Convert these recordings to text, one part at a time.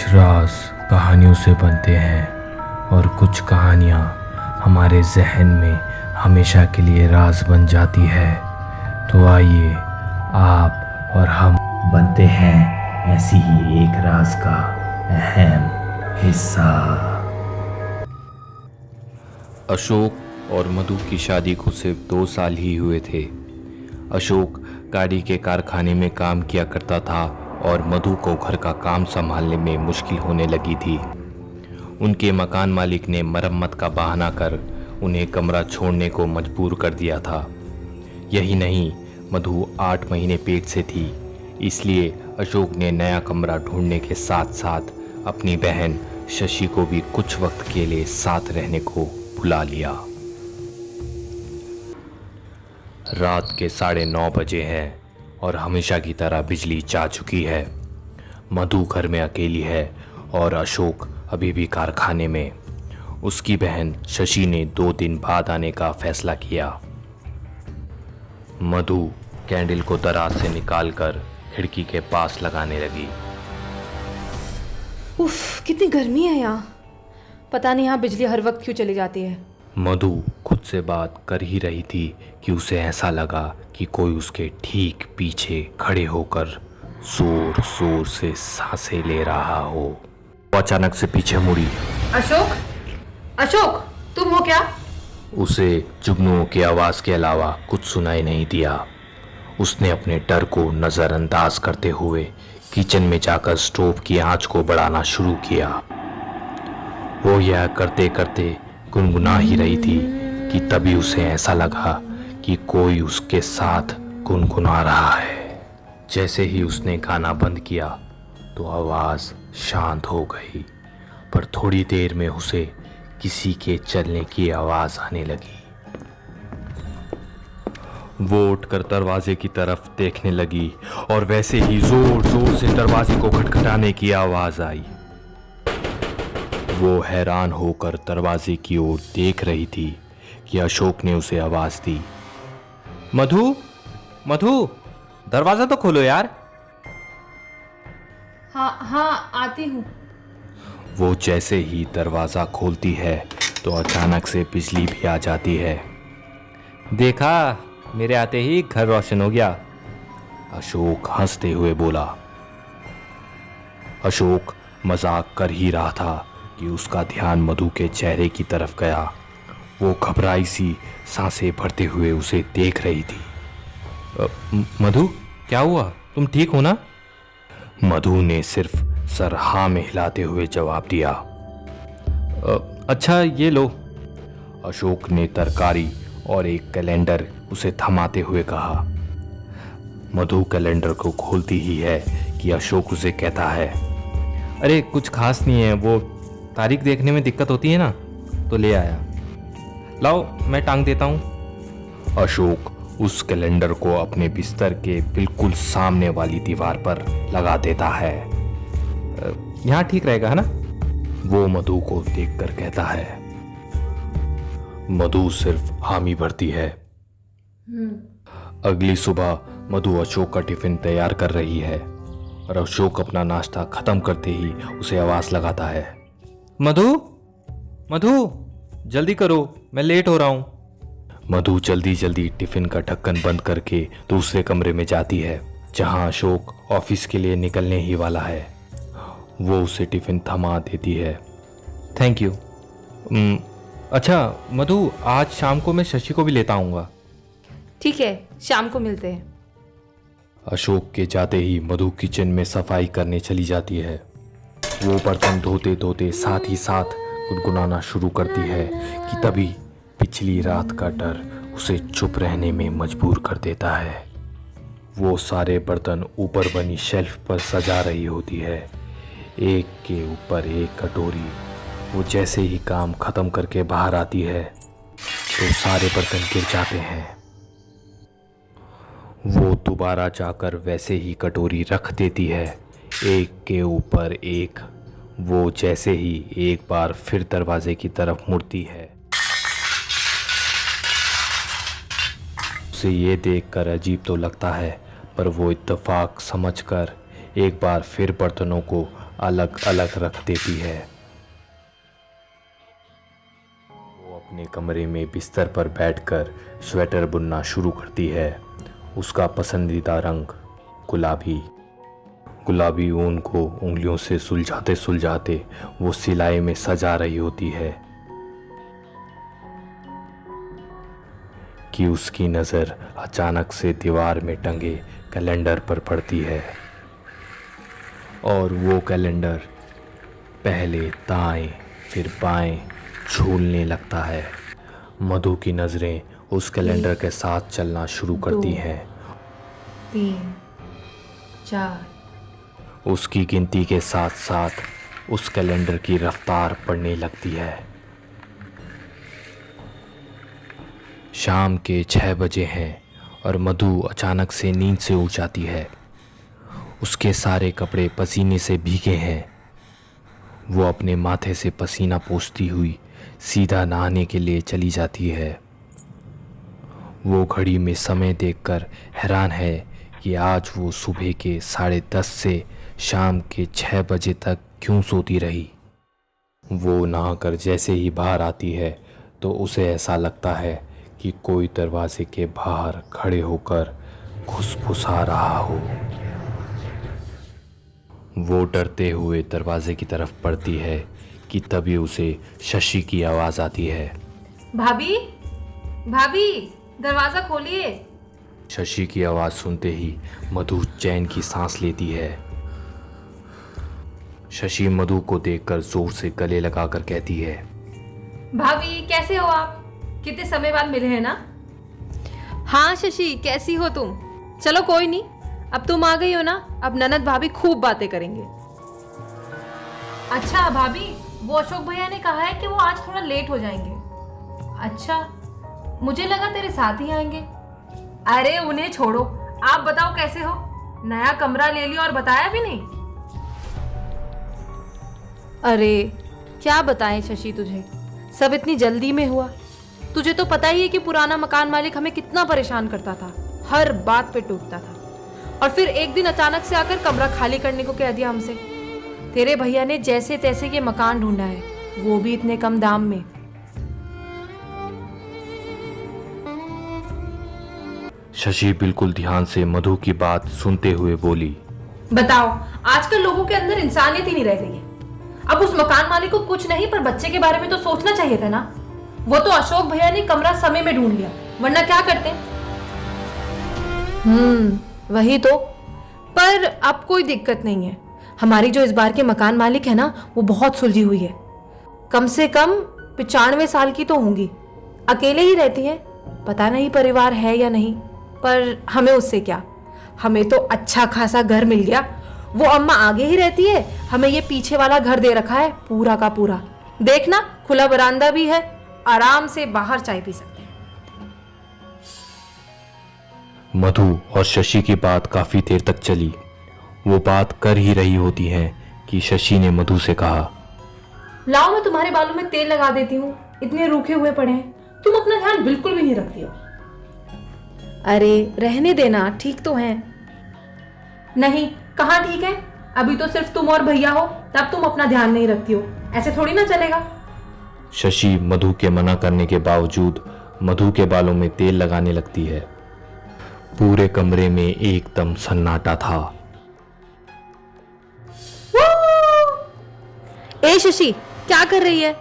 कुछ राज कहानियों से बनते हैं और कुछ कहानियाँ हमारे जहन में हमेशा के लिए राज बन जाती है। तो आइए आप और हम बनते हैं ऐसी ही एक राज का अहम हिस्सा। अशोक और मधु की शादी को सिर्फ 2 साल ही हुए थे। अशोक गाड़ी के कारखाने में काम किया करता था और मधु को घर का काम संभालने में मुश्किल होने लगी थी। उनके मकान मालिक ने मरम्मत का बहाना कर उन्हें कमरा छोड़ने को मजबूर कर दिया था। यही नहीं, मधु 8 महीने पेट से थी, इसलिए अशोक ने नया कमरा ढूंढने के साथ साथ अपनी बहन शशि को भी कुछ वक्त के लिए साथ रहने को बुला लिया। रात के 9:30 बजे हैं और हमेशा की तरह बिजली जा चुकी है। मधु घर में अकेली है और अशोक अभी भी कारखाने में। उसकी बहन शशि ने 2 दिन बाद आने का फैसला किया। मधु कैंडल को दराज से निकालकर खिड़की के पास लगाने लगी। उफ, कितनी गर्मी है यहाँ। पता नहीं यहाँ बिजली हर वक्त क्यों चली जाती है। मधु खुद से बात कर ही रही थी कि उसे ऐसा लगा कि कोई उसके ठीक पीछे खड़े होकर जोर जोर से सांसें ले रहा हो। वो अचानक से पीछे मुड़ी। अशोक, अशोक, तुम हो क्या? उसे जुगनुओं की आवाज के अलावा कुछ सुनाई नहीं दिया। उसने अपने डर को नजरअंदाज करते हुए किचन में जाकर स्टोव की आंच को बढ़ाना शुरू किया। वो यह करते करते गुनगुना ही रही थी कि तभी उसे ऐसा लगा कि कोई उसके साथ गुनगुना रहा है। जैसे ही उसने गाना बंद किया तो आवाज शांत हो गई, पर थोड़ी देर में उसे किसी के चलने की आवाज आने लगी। वो उठकर दरवाजे की तरफ देखने लगी और वैसे ही जोर जोर से दरवाजे को खटखटाने की आवाज आई। वो हैरान होकर दरवाजे की ओर देख रही थी कि अशोक ने उसे आवाज दी। मधु, मधु, दरवाजा तो खोलो यार। हाँ, आती हूँ। वो जैसे ही दरवाजा खोलती है तो अचानक से बिजली भी आ जाती है। देखा, मेरे आते ही घर रोशन हो गया, अशोक हंसते हुए बोला। अशोक मजाक कर ही रहा था कि उसका ध्यान मधु के चेहरे की तरफ गया। वो घबराई सी सांसें भरते हुए उसे देख रही थी। मधु, क्या हुआ? तुम ठीक हो ना? मधु ने सिर्फ सर हाँ में हिलाते हुए जवाब दिया। अच्छा, ये लो। अशोक ने तरकारी और एक कैलेंडर उसे थमाते हुए कहा। मधु कैलेंडर को खोलती ही है कि अशोक उसे कहता है, अरे कुछ खास नहीं है, वो तारीख देखने में दिक्कत होती है ना, तो ले आया। लाओ, मैं टांग देता हूँ। अशोक उस कैलेंडर को अपने बिस्तर के बिल्कुल सामने वाली दीवार पर लगा देता है। यहाँ ठीक रहेगा, है ना? वो मधु को देखकर कहता है। मधु सिर्फ हामी भरती है। अगली सुबह मधु अशोक का टिफिन तैयार कर रही है और अशोक अपना नाश्ता खत्म करते ही उसे आवाज लगाता है। मधु, मधु, जल्दी करो, मैं लेट हो रहा हूँ। मधु जल्दी जल्दी टिफिन का ढक्कन बंद करके दूसरे कमरे में जाती है जहां अशोक ऑफिस के लिए निकलने ही वाला है। वो उसे टिफिन थमा देती है। Thank you. अच्छा मधु, आज शाम को मैं शशि को भी लेता आऊँगा। ठीक है, शाम को मिलते हैं। अशोक के जाते ही मधु किचन में सफाई करने चली जाती है। वो बर्तन धोते धोते साथ ही साथ गुनगुनाना शुरू करती है कि तभी पिछली रात का डर उसे चुप रहने में मजबूर कर देता है। वो सारे बर्तन ऊपर बनी शेल्फ पर सजा रही होती है, एक के ऊपर एक कटोरी। वो जैसे ही काम खत्म करके बाहर आती है तो सारे बर्तन गिर जाते हैं। वो दोबारा जाकर वैसे ही कटोरी रख देती है, एक के ऊपर एक। वो जैसे ही एक बार फिर दरवाजे की तरफ मुड़ती है, उसे ये देखकर अजीब तो लगता है, पर वो इत्तेफाक समझकर एक बार फिर बर्तनों को अलग अलग रख देती है। वो अपने कमरे में बिस्तर पर बैठकर स्वेटर बुनना शुरू करती है। उसका पसंदीदा रंग गुलाबी। गुलाबी ऊन को उंगलियों से सुलझाते सुलझाते वो सिलाई में सजा रही होती है कि उसकी नज़र अचानक से दीवार में टंगे कैलेंडर पर पड़ती है और वो कैलेंडर पहले दाएं फिर बाएं झूलने लगता है। मधु की नज़रें उस कैलेंडर के साथ चलना शुरू करती हैं। 3 4 उसकी गिनती के साथ साथ उस कैलेंडर की रफ्तार बढ़ने लगती है। शाम के 6 बजे हैं और मधु अचानक से नींद से उठ जाती है। उसके सारे कपड़े पसीने से भीगे हैं। वो अपने माथे से पसीना पोंछती हुई सीधा नहाने के लिए चली जाती है। वो घड़ी में समय देखकर हैरान है कि आज वो सुबह के 10:30 से शाम के 6 बजे तक क्यों सोती रही। वो नहाकर जैसे ही बाहर आती है तो उसे ऐसा लगता है कि कोई दरवाजे के बाहर खड़े होकर घुसफुसा रहा हो। वो डरते हुए दरवाजे की तरफ बढ़ती है कि तभी उसे शशि की आवाज़ आती है। भाभी भाभी दरवाजा खोलिए। शशि की आवाज़ सुनते ही मधु चैन की सांस लेती है। शशि मधु को देखकर जोर से गले लगाकर कहती है, भाभी कैसे हो आप? कितने समय बाद मिले हैं ना। हाँ शशि, कैसी हो तुम? चलो कोई नहीं, अब तुम आ गई हो ना, अब ननद भाभी खूब बातें करेंगे। अच्छा भाभी, वो अशोक भैया ने कहा है कि वो आज थोड़ा लेट हो जाएंगे। अच्छा, मुझे लगा तेरे साथ ही आएंगे। अरे उन्हें छोड़ो, आप बताओ कैसे हो? नया कमरा ले लिया और बताया भी नहीं। अरे क्या बताएं शशि तुझे, सब इतनी जल्दी में हुआ। तुझे तो पता ही है कि पुराना मकान मालिक हमें कितना परेशान करता था, हर बात पे टूटता था, और फिर एक दिन अचानक से आकर कमरा खाली करने को कह दिया हमसे। तेरे भैया ने जैसे तैसे ये मकान ढूंढा है, वो भी इतने कम दाम में। शशि बिल्कुल ध्यान से मधु की बात सुनते हुए बोली, बताओ, आजकल लोगों के अंदर इंसानियत ही नहीं रह गई है। अब उस मकान मालिक को कुछ नहीं पर बच्चे के बारे में तो सोचना चाहिए था ना। वो तो अशोक भैया ने कमरा समय में ढूंढ लिया, वरना क्या करते। वही तो। पर अब कोई दिक्कत नहीं है। हमारी जो इस बार के मकान मालिक है ना, वो बहुत सुलझी हुई है। कम से कम 95 साल की तो होंगी, अकेले ही रहती है। पता नहीं परिवार है या नहीं, पर हमें उससे क्या, हमें तो अच्छा खासा घर मिल गया। वो अम्मा आगे ही रहती है, हमें ये पीछे वाला घर दे रखा है पूरा का पूरा। देखना, खुला बरामदा भी है, आराम से बाहर चाय पी सकते हैं। मधु और शशि की बात काफी देर तक चली। वो बात कर ही रही होती हैं कि शशि ने मधु से कहा, लाओ मैं तुम्हारे बालों में तेल लगा देती हूँ, इतने रूखे हुए पड़े हैं। तुम अपना ध्यान बिल्कुल भी नहीं रखती हो। अरे रहने देना, ठीक तो हैं। नहीं, कहाँ ठीक है? अभी तो सिर्फ तुम और भैया हो, तब तुम अपना ध्यान नहीं रखती हो। ऐसे थोड़ी ना चलेगा। शशि मधु के मना करने के बावजूद मधु के बालों में तेल लगाने लगती है। पूरे कमरे में एकदम सन्नाटा था। ए शशि, क्या कर रही है?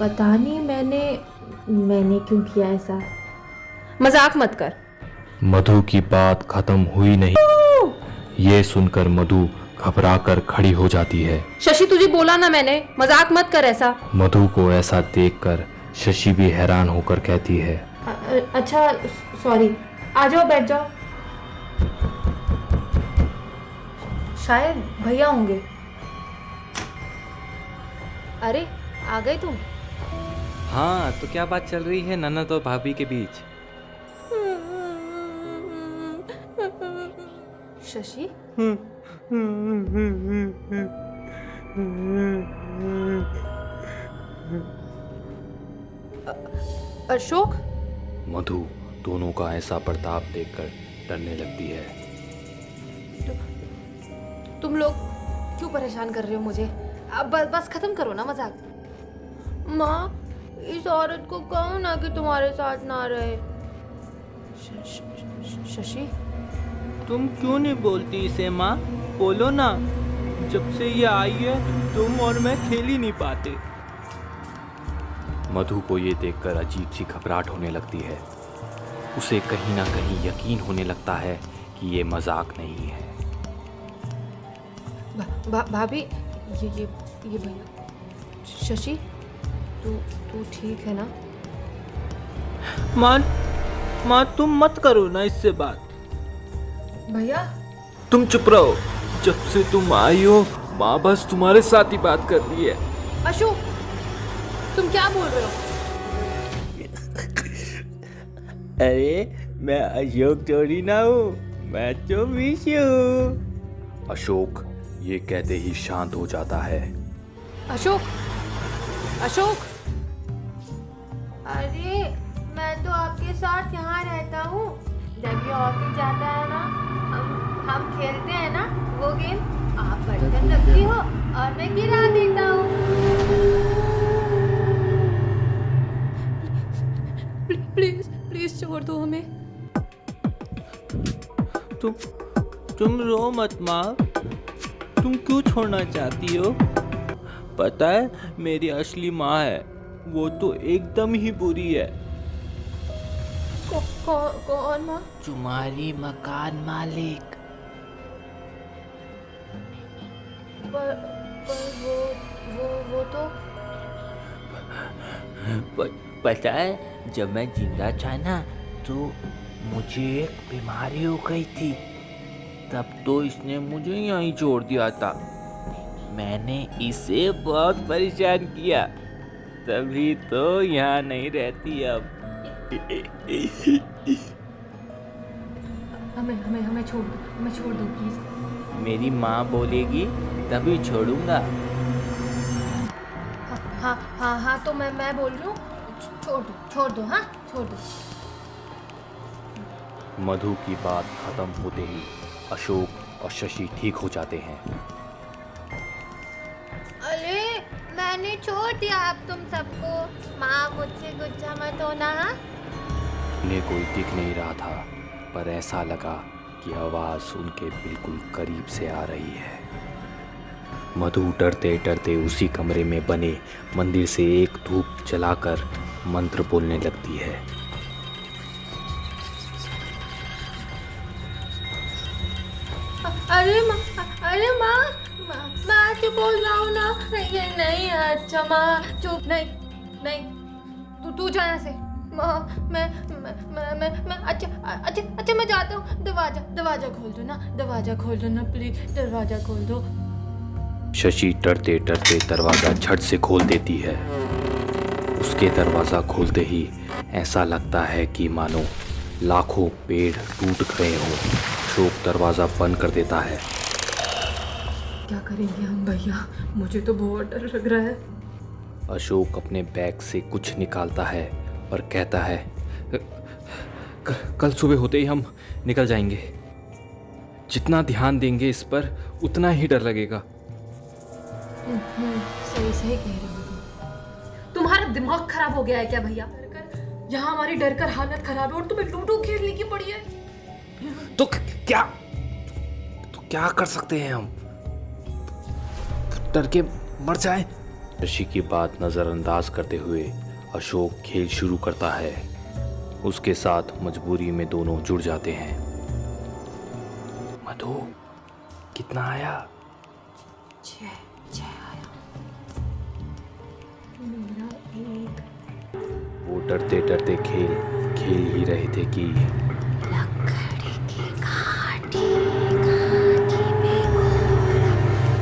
पता नहीं, मैंने क्यों किया ऐसा। मजाक मत कर। मधु की बात खत्म हुई नहीं, ये सुनकर मधु घबराकर खड़ी हो जाती है। शशि तुझे बोला ना मैंने, मजाक मत कर ऐसा। मधु को ऐसा देखकर शशि भी हैरान होकर कहती है, अच्छा सॉरी, आ जाओ बैठ जाओ। शायद भैया होंगे। अरे आ गए तुम? हाँ, तो क्या बात चल रही है ननद और भाभी के बीच? शशि, अशोक। मधु दोनों का ऐसा बर्ताव देखकर डरने लगती है। तुम लोग क्यों परेशान कर रहे हो मुझे? अब बस खत्म करो ना मजाक। माँ, इस औरत को कहो ना कि तुम्हारे साथ ना रहे। शशि, तुम क्यों नहीं बोलती इसे माँ? बोलो ना। जब से ये आई है तुम और मैं खेल ही नहीं पाते। मधु को ये देखकर अजीब सी घबराहट होने लगती है। उसे कहीं ना कहीं यकीन होने लगता है कि ये मजाक नहीं है। भाभी, ये भैया। शशि, तू ठीक है ना? माँ तुम मत करो ना इससे बात। भैया, तुम चुप रहो। जब से तुम आई हो माँ बस तुम्हारे साथ ही बात कर रही है। अशोक, तुम क्या बोल रहे हो? अरे मैं अशोक थोड़ी ना हूँ, मैं तो विशु हूँ। अशोक ये कहते ही शांत हो जाता है। अशोक, अरे मैं तो आपके साथ यहाँ रहता हूँ। जब ये ऑफिस जाता है ना, हम खेलते हैं ना वो गेम, आप बर्तन रखती हो और मैं गिरा देता हूँ। प्लीज छोड़ दो हमें। तुम रो मत माँ। तुम क्यों छोड़ना चाहती हो? पता है मेरी असली माँ है, वो तो एकदम ही बुरी है। कौन माँ? तुम्हारी मकान मालिक। पर वो तो पता है जब मैं जिंदा था ना तो मुझे एक बीमारी हो गई थी। तब तो इसने मुझे यहीं छोड़ दिया था। मैंने इसे बहुत परेशान किया, तभी तो यहाँ नहीं रहती अब। हमें छोड़ दो प्लीज। मेरी माँ बोलेगी तभी छोड़ूंगा। हाँ तो मैं बोल रही हूँ, छोड़ दो, हाँ छोड़ दो। मधु की बात खत्म होते ही अशोक और शशि ठीक हो जाते हैं। अरे मैंने छोड़ दिया आप तुम सबको। माँ मुझसे गुस्सा मत होना। उन्हें कोई दिख नहीं रहा था, पर ऐसा लगा कि आवाज़ उनके बिल्कुल करीब से आ रही है। मधु डरते डरते उसी कमरे में बने मंदिर से एक धूप जलाकर मंत्र बोलने लगती है। अरे माँ, मैं तो बोल रहा हूँ ना। ये नहीं, अच्छा माँ चुप। नहीं, तू जा यहाँ से। माँ मैं अच्छा मैं जाता हूँ। दरवाजा खोल दो ना प्लीज, दरवाजा खोल दो। शशि डरते डरते दरवाज़ा झट से खोल देती है। उसके दरवाज़ा खोलते ही ऐसा लगता है कि मानो लाखों पेड़ टूट गए हों। अशोक दरवाज़ा बंद कर देता है। क्या करेंगे हम भैया? मुझे तो बहुत डर लग रहा है। अशोक अपने बैग से कुछ निकालता है और कहता है, कल सुबह होते ही हम निकल जाएंगे। जितना ध्यान देंगे इस पर उतना ही डर लगेगा। सही कह रहे हो। तुम्हारा दिमाग खराब हो गया है क्या भैया? यहाँ हमारी डर कर हालत खराब है और तुम्हें लूडो खेलने की पड़ी है। तो क्या कर सकते हैं हम? डर के मर जाए। शशि की बात नज़रअंदाज करते हुए अशोक खेल शुरू करता है। उसके साथ मजबूरी में दोनों जुड़ जाते हैं। मधु, कितना आया? 6 आया। मेरा 1। वो डरते डरते खेल ही रहे थे कि लकड़ी की घाटी में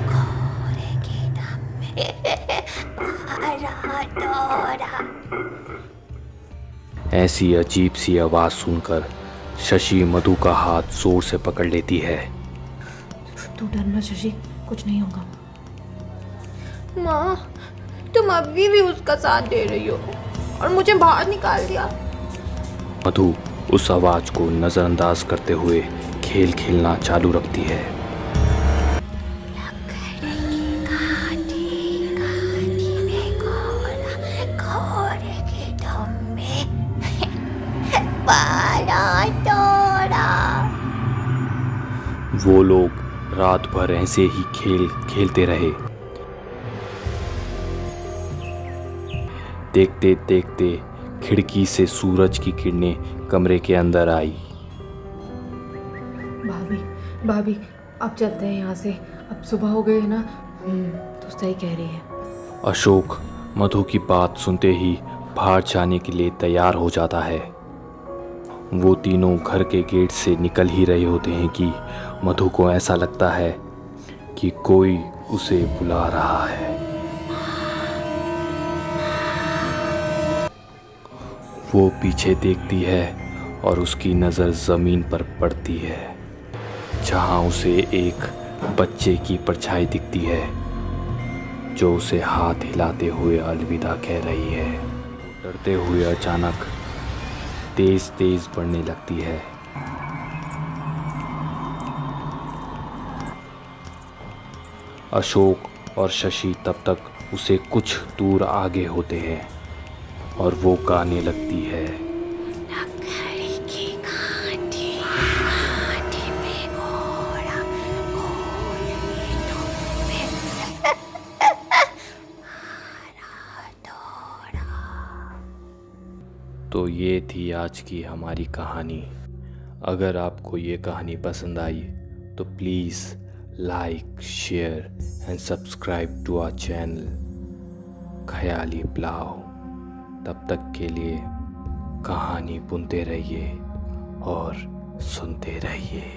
घोड़े के दम में ऐसी अजीब सी आवाज़ सुनकर शशि मधु का हाथ जोर से पकड़ लेती है। तू डरना शशि, कुछ नहीं होगा। माँ, तुम अभी भी उसका साथ दे रही हो और मुझे बाहर निकाल दिया। मधु उस आवाज़ को नज़रअंदाज करते हुए खेलना चालू रखती है। लकड़ी वो लोग रात भर ऐसे ही खेल खेलते रहे। देखते देखते खिड़की से सूरज की किरणें कमरे के अंदर आई। भाभी भाभी अब चलते हैं यहाँ से, अब सुबह हो गई है ना। तो सही कह रही है। अशोक मधु की बात सुनते ही बाहर जाने के लिए तैयार हो जाता है। वो तीनों घर के गेट से निकल ही रहे होते हैं कि मधु को ऐसा लगता है कि कोई उसे बुला रहा है। वो पीछे देखती है और उसकी नज़र ज़मीन पर पड़ती है, जहाँ उसे एक बच्चे की परछाई दिखती है जो उसे हाथ हिलाते हुए अलविदा कह रही है। डरते हुए अचानक तेज तेज बढ़ने लगती है। अशोक और शशि तब तक उसे कुछ दूर आगे होते हैं और वो गाने लगती है। तो ये थी आज की हमारी कहानी। अगर आपको ये कहानी पसंद आई तो please like, share and subscribe to our channel Khayali Pulao. तब तक के लिए कहानी बुनते रहिए और सुनते रहिए।